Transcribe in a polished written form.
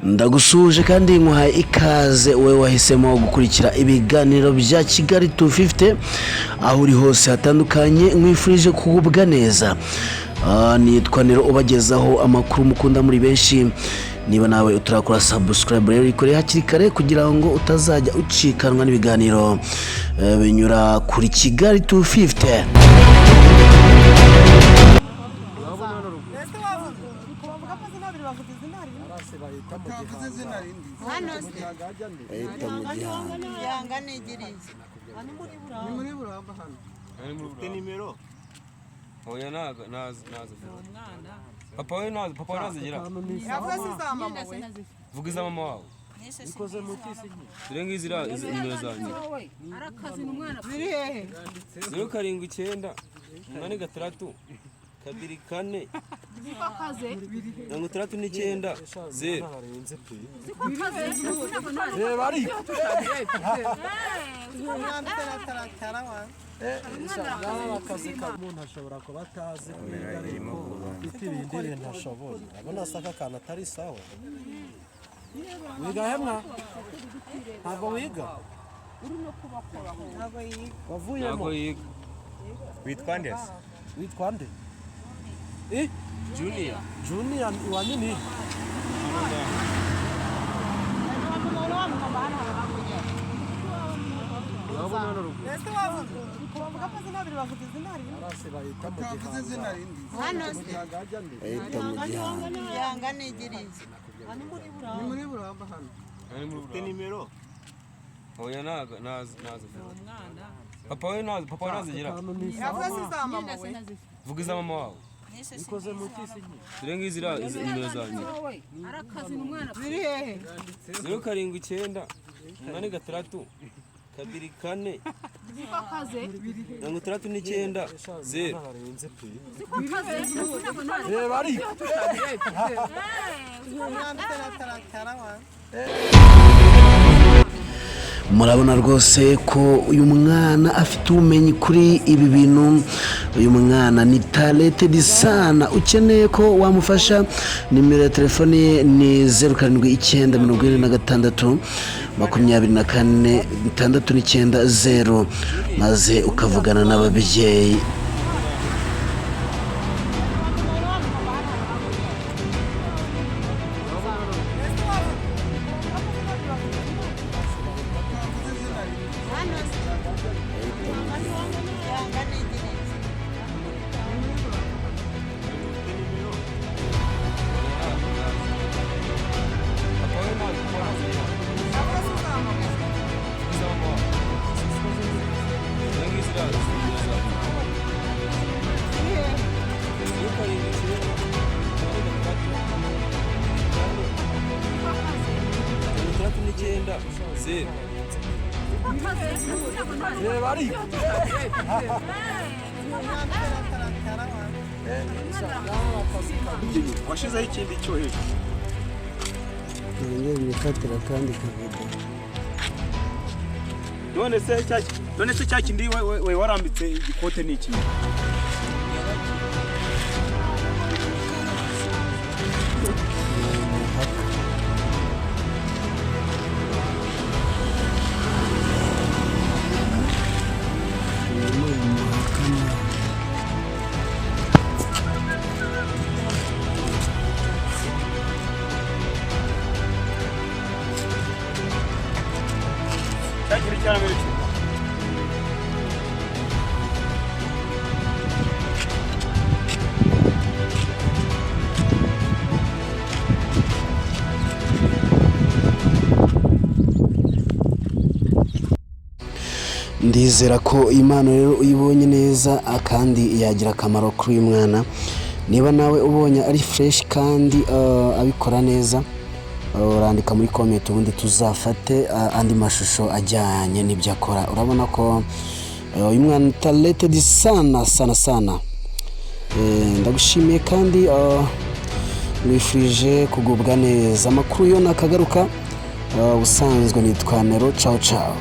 Ndagusuje kandi nkuhaye ikaze wowe wahisemo gukurikira ibiganiro bya Kigali 250 aho uri hose hatandukanye nkwifurije kugubwa neza. Nitwa Nero ubagezaho amakuru mukunda muri benshi. Niba nawe utarakora subscribe rero ikore hakiri kare kugira ngo utazajya ucikanwa n'ibiganiro binyura kuri Kigali 250. Oya naza papa we nazigira vugiza mama wawe ikoze mutisi zirengizira nimero zanyu arakazi n'umwana ziri hehe 079 8 kabiri kane zikaze 39 0 bari akazi k'umuntu ashobora kuba atazi ibiti bindi ntashobora abona asaka kana atari sawa wiga hemwa ntabwo wiga uri no kubakora ntabwo yiga wavuyemo witwa nde Junior wa nini Oya naza papa we nazigira vugiza mama wawe ikoze mutisi zirengizira nimero zanyu arakazi n'umwana ziri hehe 079 8 kabiri kane zikaze 39 0 bari Murabona rwose ko uyu mwana afite ubumenyi kuri ibi bintu. Uyu mwana ni talented sana. Ukeneye ko wamufasha, nimero ya telefone ye ni 0794 24 690 maze ukavugana n'ababyeyi. bari washizeho ikindi cyo hejuru Nikatira kandi kavuga. none se cya kindi we warambitse igikote ni iki Ndizera ko Impano rero uyibonye neza kandi yagira akamaro kuri uyu mwana. Niba nawe ubonye ari fresh kandi abikora neza, urandika muri comment ubundi tuzafate andi mashusho ajyanye n'ibyo akora. Urabona ko uyu mwana talented sana. Ndagushimiye kandi mwifurije kugubwa neza. Amakuru yo nakagaruka ubusanzwe nitwa Nero. Ciao.